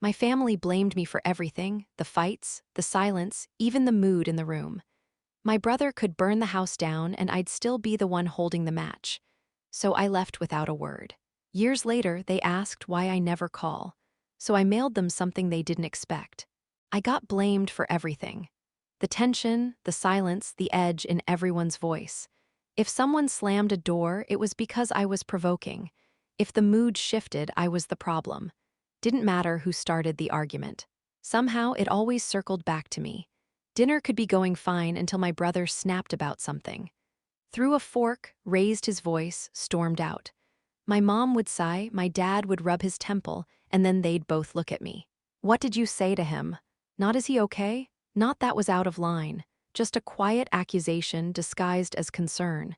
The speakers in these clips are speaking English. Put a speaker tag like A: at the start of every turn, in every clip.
A: My family blamed me for everything, the fights, the silence, even the mood in the room. My brother could burn the house down and I'd still be the one holding the match. So I left without a word. Years later, they asked why I never call. So I mailed them something they didn't expect. I got blamed for everything. The tension, the silence, the edge in everyone's voice. If someone slammed a door, it was because I was provoking. If the mood shifted, I was the problem. Didn't matter who started the argument. Somehow, it always circled back to me. Dinner could be going fine until my brother snapped about something. Threw a fork, raised his voice, stormed out. My mom would sigh, my dad would rub his temple, and then they'd both look at me. What did you say to him? Not is he okay? Not that was out of line. Just a quiet accusation disguised as concern.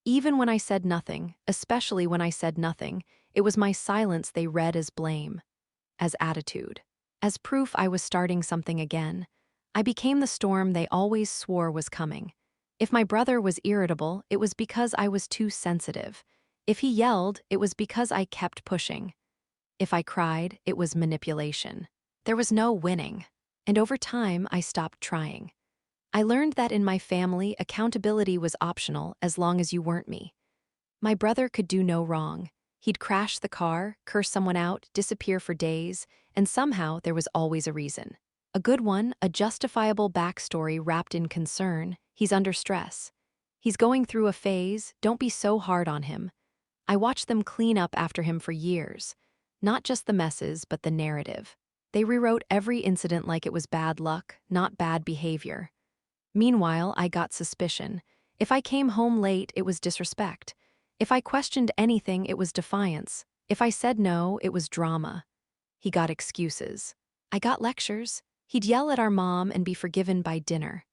A: Even when I said nothing, especially when I said nothing, it was my silence they read as blame, as attitude, as proof I was starting something again. I became the storm they always swore was coming. If my brother was irritable, it was because I was too sensitive. If he yelled, it was because I kept pushing. If I cried, it was manipulation. There was no winning. And over time, I stopped trying. I learned that in my family, accountability was optional as long as you weren't me. My brother could do no wrong. He'd crash the car, curse someone out, disappear for days, and somehow there was always a reason. A good one, a justifiable backstory wrapped in concern. He's under stress. He's going through a phase, don't be so hard on him. I watched them clean up after him for years. Not just the messes, but the narrative. They rewrote every incident like it was bad luck, not bad behavior. Meanwhile, I got suspicion. If I came home late, it was disrespect. If I questioned anything, it was defiance. If I said no, it was drama. He got excuses. I got lectures. He'd yell at our mom and be forgiven by dinner.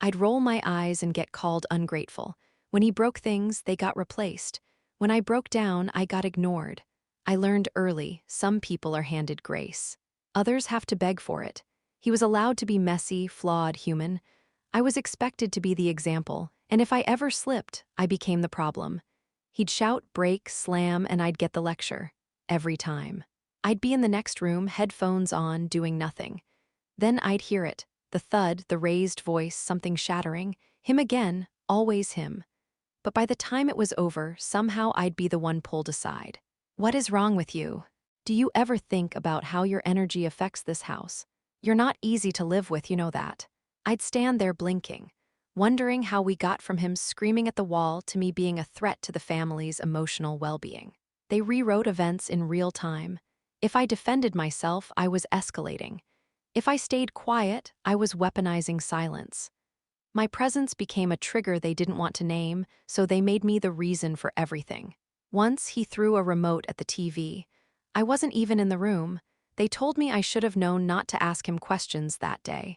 A: I'd roll my eyes and get called ungrateful. When he broke things, they got replaced. When I broke down, I got ignored. I learned early, some people are handed grace. Others have to beg for it. He was allowed to be messy, flawed, human. I was expected to be the example, and if I ever slipped, I became the problem. He'd shout, break, slam, and I'd get the lecture. Every time. I'd be in the next room, headphones on, doing nothing. Then I'd hear it, the thud, the raised voice, something shattering. Him again, always him. But by the time it was over, somehow I'd be the one pulled aside. What is wrong with you? Do you ever think about how your energy affects this house? You're not easy to live with, you know that. I'd stand there blinking, wondering how we got from him screaming at the wall to me being a threat to the family's emotional well-being. They rewrote events in real time. If I defended myself, I was escalating. If I stayed quiet, I was weaponizing silence. My presence became a trigger they didn't want to name, so they made me the reason for everything. Once he threw a remote at the TV. I wasn't even in the room. They told me I should have known not to ask him questions that day.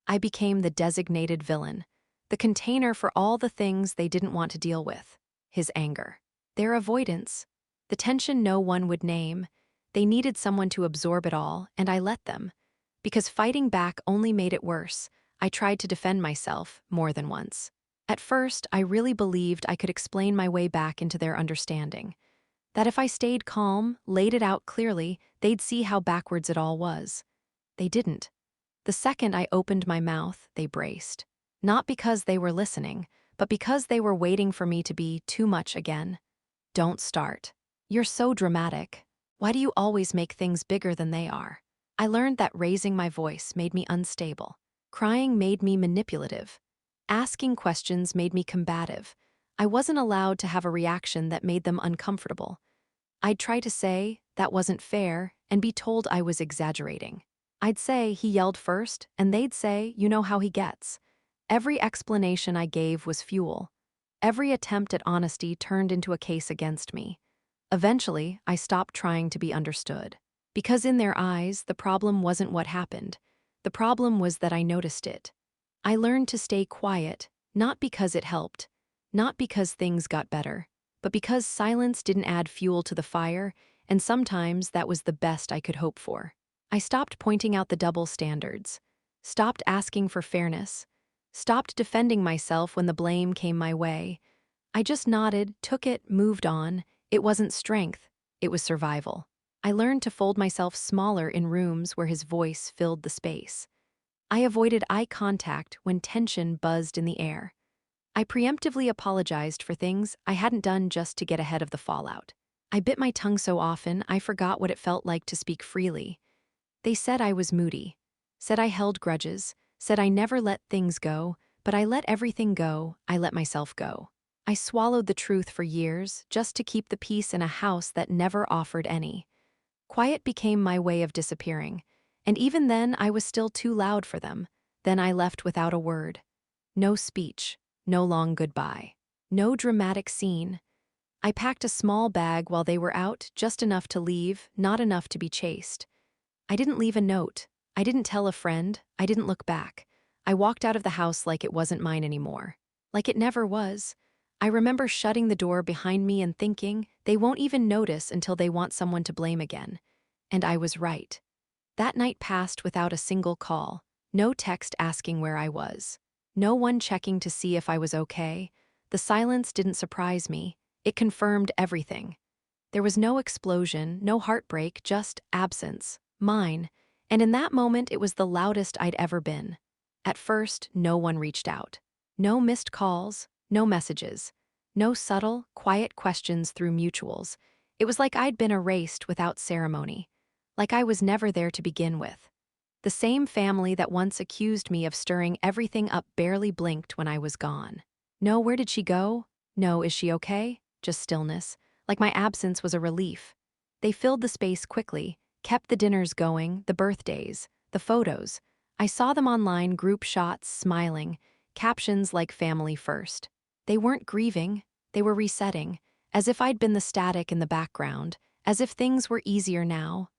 A: I became the designated villain, the container for all the things they didn't want to deal with. His anger, their avoidance, the tension no one would name. They needed someone to absorb it all, and I let them. Because fighting back only made it worse, I tried to defend myself more than once. At first, I really believed I could explain my way back into their understanding. That if I stayed calm, laid it out clearly, they'd see how backwards it all was. They didn't. The second I opened my mouth, they braced. Not because they were listening, but because they were waiting for me to be too much again. Don't start. You're so dramatic. Why do you always make things bigger than they are? I learned that raising my voice made me unstable. Crying made me manipulative. Asking questions made me combative. I wasn't allowed to have a reaction that made them uncomfortable. I'd try to say, that wasn't fair, and be told I was exaggerating. I'd say he yelled first, and they'd say, you know how he gets. Every explanation I gave was fuel. Every attempt at honesty turned into a case against me. Eventually, I stopped trying to be understood. Because in their eyes, the problem wasn't what happened. The problem was that I noticed it. I learned to stay quiet, not because it helped, not because things got better, but because silence didn't add fuel to the fire, and sometimes that was the best I could hope for. I stopped pointing out the double standards, stopped asking for fairness, stopped defending myself when the blame came my way. I just nodded, took it, moved on. It wasn't strength, it was survival. I learned to fold myself smaller in rooms where his voice filled the space. I avoided eye contact when tension buzzed in the air. I preemptively apologized for things I hadn't done just to get ahead of the fallout. I bit my tongue so often I forgot what it felt like to speak freely. They said I was moody, said I held grudges, said I never let things go, but I let everything go, I let myself go. I swallowed the truth for years just to keep the peace in a house that never offered any. Quiet became my way of disappearing, and even then I was still too loud for them. Then I left without a word. No speech, no long goodbye, no dramatic scene. I packed a small bag while they were out, just enough to leave, not enough to be chased. I didn't leave a note. I didn't tell a friend. I didn't look back. I walked out of the house like it wasn't mine anymore. Like it never was. I remember shutting the door behind me and thinking, they won't even notice until they want someone to blame again. And I was right. That night passed without a single call, no text asking where I was, no one checking to see if I was okay. The silence didn't surprise me. It confirmed everything. There was no explosion, no heartbreak, just absence. Mine. And in that moment, it was the loudest I'd ever been. At first, no one reached out. No missed calls, no messages. No subtle, quiet questions through mutuals. It was like I'd been erased without ceremony. Like I was never there to begin with. The same family that once accused me of stirring everything up barely blinked when I was gone. No, where did she go? No, is she okay? Just stillness. Like my absence was a relief. They filled the space quickly, kept the dinners going, the birthdays, the photos. I saw them online, group shots, smiling, captions like family first. They weren't grieving, they were resetting, as if I'd been the static in the background, as if things were easier now.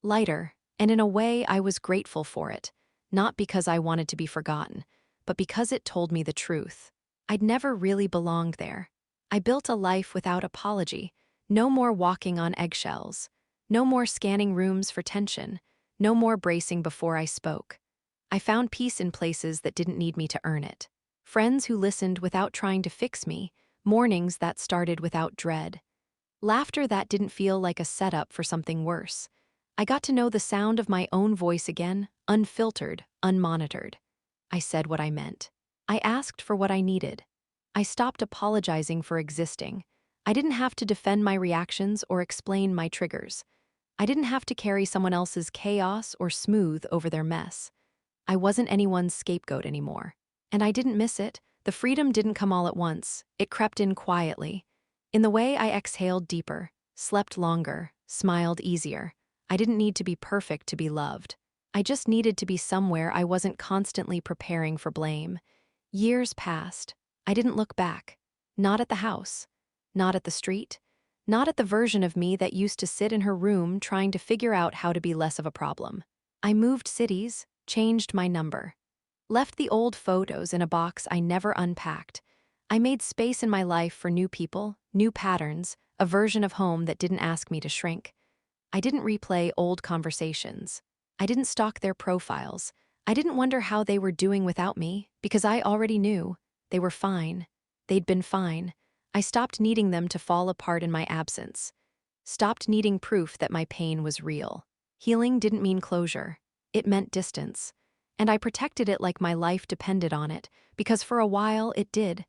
A: Lighter, and in a way I was grateful for it, not because I wanted to be forgotten, but because it told me the truth. I'd never really belonged there. I built a life without apology, no more walking on eggshells, no more scanning rooms for tension, no more bracing before I spoke. I found peace in places that didn't need me to earn it. Friends who listened without trying to fix me, mornings that started without dread. Laughter that didn't feel like a setup for something worse. I got to know the sound of my own voice again, unfiltered, unmonitored. I said what I meant. I asked for what I needed. I stopped apologizing for existing. I didn't have to defend my reactions or explain my triggers. I didn't have to carry someone else's chaos or smooth over their mess. I wasn't anyone's scapegoat anymore. And I didn't miss it. The freedom didn't come all at once. It crept in quietly. In the way I exhaled deeper, slept longer, smiled easier. I didn't need to be perfect to be loved. I just needed to be somewhere I wasn't constantly preparing for blame. Years passed. I didn't look back. Not at the house. Not at the street. Not at the version of me that used to sit in her room trying to figure out how to be less of a problem. I moved cities, changed my number. Left the old photos in a box I never unpacked. I made space in my life for new people, new patterns, a version of home that didn't ask me to shrink. I didn't replay old conversations. I didn't stalk their profiles. I didn't wonder how they were doing without me, because I already knew. They were fine. They'd been fine. I stopped needing them to fall apart in my absence. Stopped needing proof that my pain was real. Healing didn't mean closure. It meant distance. And I protected it like my life depended on it, because for a while it did.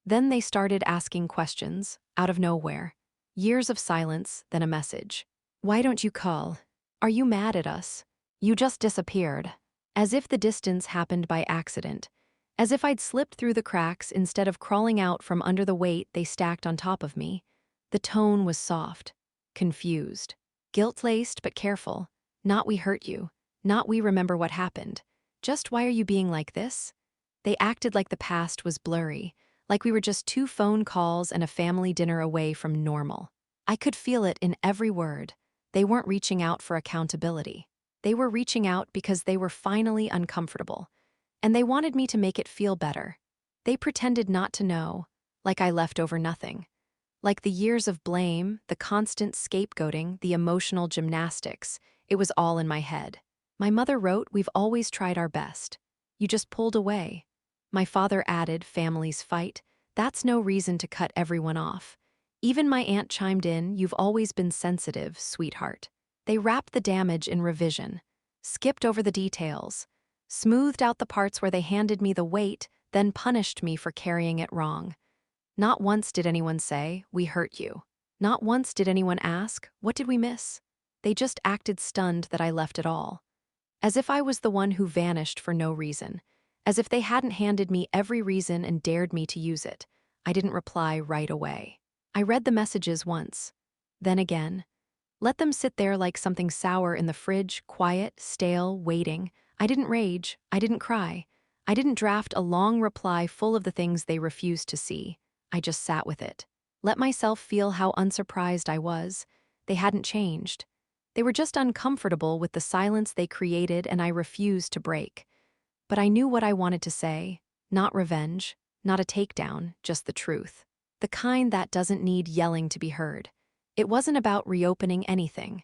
A: Then they started asking questions, out of nowhere. Years of silence, then a message. Why don't you call? Are you mad at us? You just disappeared. As if the distance happened by accident. As if I'd slipped through the cracks instead of crawling out from under the weight they stacked on top of me. The tone was soft, confused, guilt-laced but careful. Not we hurt you. Not we remember what happened. Just why are you being like this? They acted like the past was blurry, like we were just 2 phone calls and a family dinner away from normal. I could feel it in every word. They weren't reaching out for accountability. They were reaching out because they were finally uncomfortable. And they wanted me to make it feel better. They pretended not to know, like I left over nothing. Like the years of blame, the constant scapegoating, the emotional gymnastics, it was all in my head. My mother wrote, "We've always tried our best. You just pulled away." My father added, "Families fight. That's no reason to cut everyone off." Even my aunt chimed in, "You've always been sensitive, sweetheart." They wrapped the damage in revision, skipped over the details, smoothed out the parts where they handed me the weight, then punished me for carrying it wrong. Not once did anyone say, "We hurt you." Not once did anyone ask, "What did we miss?" They just acted stunned that I left it all. As if I was the one who vanished for no reason. As if they hadn't handed me every reason and dared me to use it. I didn't reply right away. I read the messages once. Then again. Let them sit there like something sour in the fridge, quiet, stale, waiting. I didn't rage. I didn't cry. I didn't draft a long reply full of the things they refused to see. I just sat with it. Let myself feel how unsurprised I was. They hadn't changed. They were just uncomfortable with the silence they created, and I refused to break. But I knew what I wanted to say. Not revenge, not a takedown, just the truth. The kind that doesn't need yelling to be heard. It wasn't about reopening anything.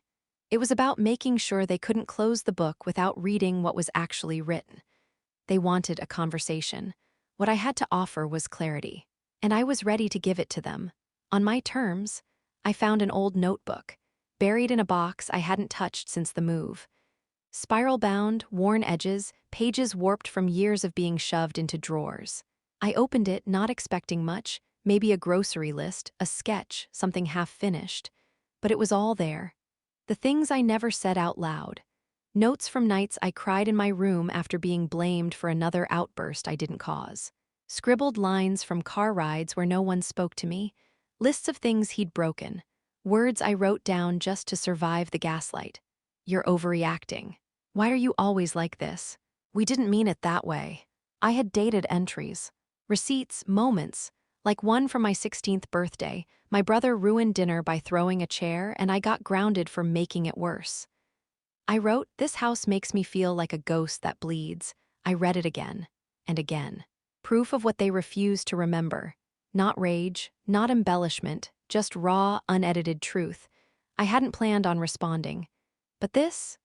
A: It was about making sure they couldn't close the book without reading what was actually written. They wanted a conversation. What I had to offer was clarity. And I was ready to give it to them. On my terms. I found an old notebook, buried in a box I hadn't touched since the move. Spiral-bound, worn edges, pages warped from years of being shoved into drawers. I opened it not expecting much, maybe a grocery list, a sketch, something half-finished. But it was all there. The things I never said out loud. Notes from nights I cried in my room after being blamed for another outburst I didn't cause. Scribbled lines from car rides where no one spoke to me. Lists of things he'd broken. Words I wrote down just to survive the gaslight. "You're overreacting. Why are you always like this? We didn't mean it that way." I had dated entries. Receipts, moments. Like one from my 16th birthday, my brother ruined dinner by throwing a chair, and I got grounded for making it worse. I wrote, "This house makes me feel like a ghost that bleeds." I read it again and again. Proof of what they refused to remember. Not rage, not embellishment, just raw, unedited truth. I hadn't planned on responding. But this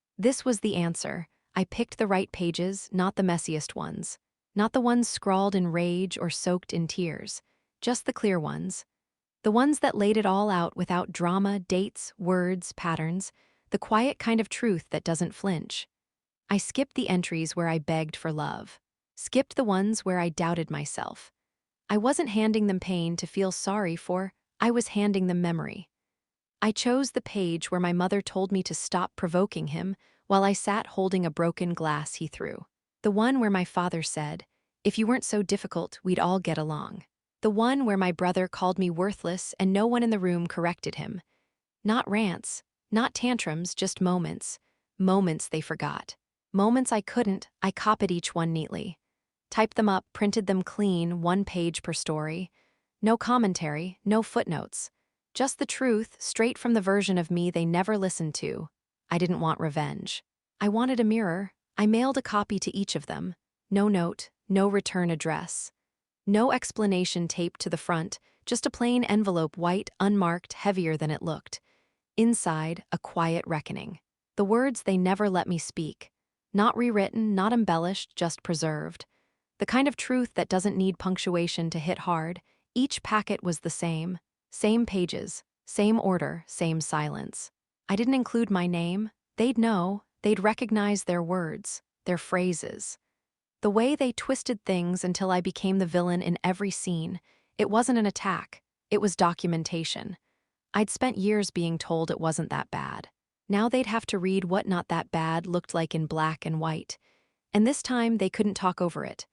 A: was the answer. I picked the right pages, not the messiest ones. Not the ones scrawled in rage or soaked in tears. Just the clear ones. The ones that laid it all out without drama, dates, words, patterns. The quiet kind of truth that doesn't flinch. I skipped the entries where I begged for love. Skipped the ones where I doubted myself. I wasn't handing them pain to feel sorry for, I was handing them memory. I chose the page where my mother told me to stop provoking him while I sat holding a broken glass he threw. The one where my father said, "If you weren't so difficult, we'd all get along." The one where my brother called me worthless and no one in the room corrected him. Not rants, not tantrums, just moments. Moments they forgot. Moments I copied each one neatly. Typed them up, printed them clean, 1 page per story. No commentary, no footnotes. Just the truth, straight from the version of me they never listened to. I didn't want revenge. I wanted a mirror. I mailed a copy to each of them. No note, no return address. No explanation taped to the front, just a plain envelope, white, unmarked, heavier than it looked. Inside, a quiet reckoning. The words they never let me speak. Not rewritten, not embellished, just preserved. The kind of truth that doesn't need punctuation to hit hard. Each packet was the same. Same pages, same order, same silence. I didn't include my name. They'd know. They'd recognize their words, their phrases. The way they twisted things until I became the villain in every scene. It wasn't an attack. It was documentation. I'd spent years being told it wasn't that bad. Now they'd have to read what not that bad looked like in black and white. And this time they couldn't talk over it.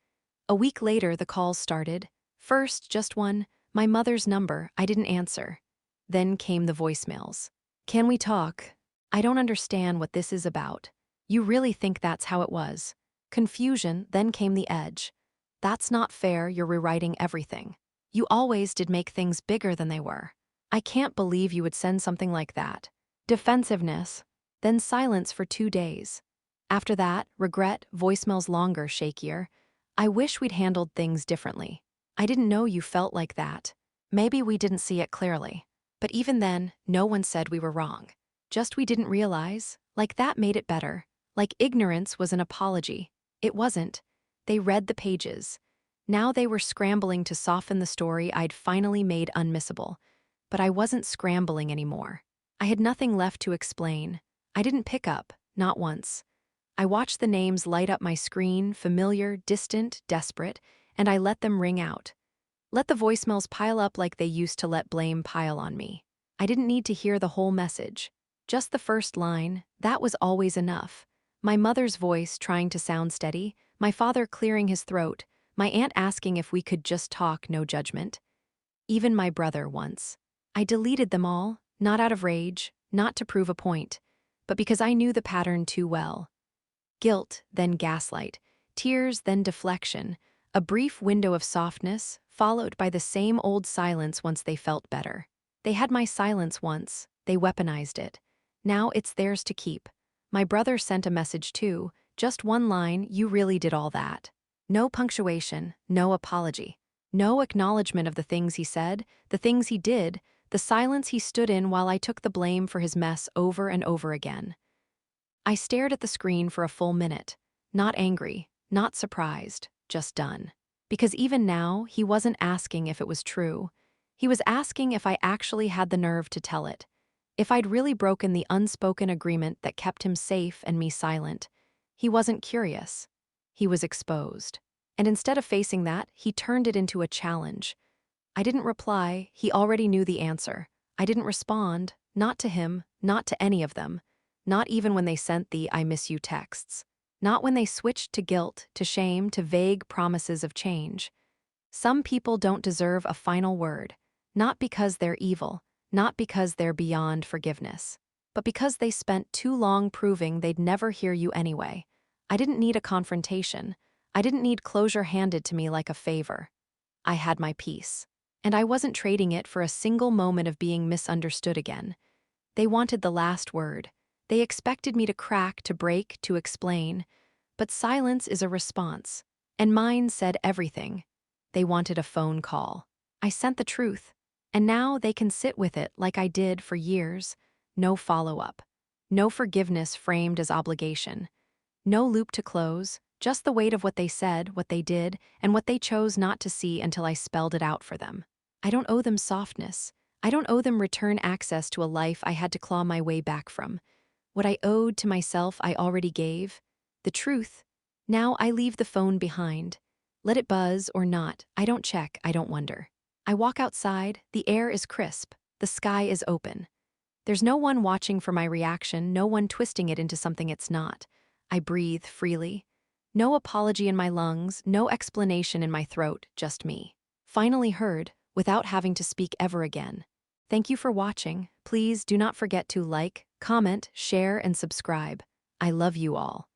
A: A week later, the calls started. First, just one, my mother's number. I didn't answer. Then came the voicemails. "Can we talk? I don't understand what this is about. You really think that's how it was?" Confusion, then came the edge. "That's not fair, you're rewriting everything. You always did make things bigger than they were. I can't believe you would send something like that." Defensiveness. Then silence for 2 days. After that, regret, voicemails longer, shakier. "I wish we'd handled things differently. I didn't know you felt like that. Maybe we didn't see it clearly. But even then, no one said we were wrong. Just we didn't realize. Like that made it better. Like ignorance was an apology. It wasn't. They read the pages. Now they were scrambling to soften the story I'd finally made unmissable. But I wasn't scrambling anymore. I had nothing left to explain. I didn't pick up, not once. I watched the names light up my screen, familiar, distant, desperate, and I let them ring out. Let the voicemails pile up like they used to let blame pile on me. I didn't need to hear the whole message. Just the first line, that was always enough. My mother's voice trying to sound steady, my father clearing his throat, my aunt asking if we could just talk, no judgment. Even my brother once. I deleted them all, not out of rage, not to prove a point, but because I knew the pattern too well. Guilt, then gaslight, tears, then deflection, a brief window of softness, followed by the same old silence once they felt better. They had my silence once, they weaponized it. Now it's theirs to keep. My brother sent a message too, just one line, "You really did all that." No punctuation, no apology. No acknowledgement of the things he said, the things he did, the silence he stood in while I took the blame for his mess over and over again. I stared at the screen for a full minute, not angry, not surprised, just done. Because even now, he wasn't asking if it was true. He was asking if I actually had the nerve to tell it. If I'd really broken the unspoken agreement that kept him safe and me silent. He wasn't curious. He was exposed. And instead of facing that, he turned it into a challenge. I didn't reply, he already knew the answer. I didn't respond, not to him, not to any of them. Not even when they sent the "I miss you" texts. Not when they switched to guilt, to shame, to vague promises of change. Some people don't deserve a final word, not because they're evil, not because they're beyond forgiveness, but because they spent too long proving they'd never hear you anyway. I didn't need a confrontation. I didn't need closure handed to me like a favor. I had my peace. And I wasn't trading it for a single moment of being misunderstood again. They wanted the last word. They expected me to crack, to break, to explain. But silence is a response. And mine said everything. They wanted a phone call. I sent the truth. And now they can sit with it like I did for years. No follow-up. No forgiveness framed as obligation. No loop to close, just the weight of what they said, what they did, and what they chose not to see until I spelled it out for them. I don't owe them softness. I don't owe them return access to a life I had to claw my way back from. What I owed to myself I already gave. The truth. Now I leave the phone behind. Let it buzz or not, I don't check, I don't wonder. I walk outside, the air is crisp, the sky is open. There's no one watching for my reaction, no one twisting it into something it's not. I breathe freely. No apology in my lungs, no explanation in my throat, just me. Finally heard, without having to speak ever again. Thank you for watching. Please do not forget to like, comment, share, and subscribe. I love you all.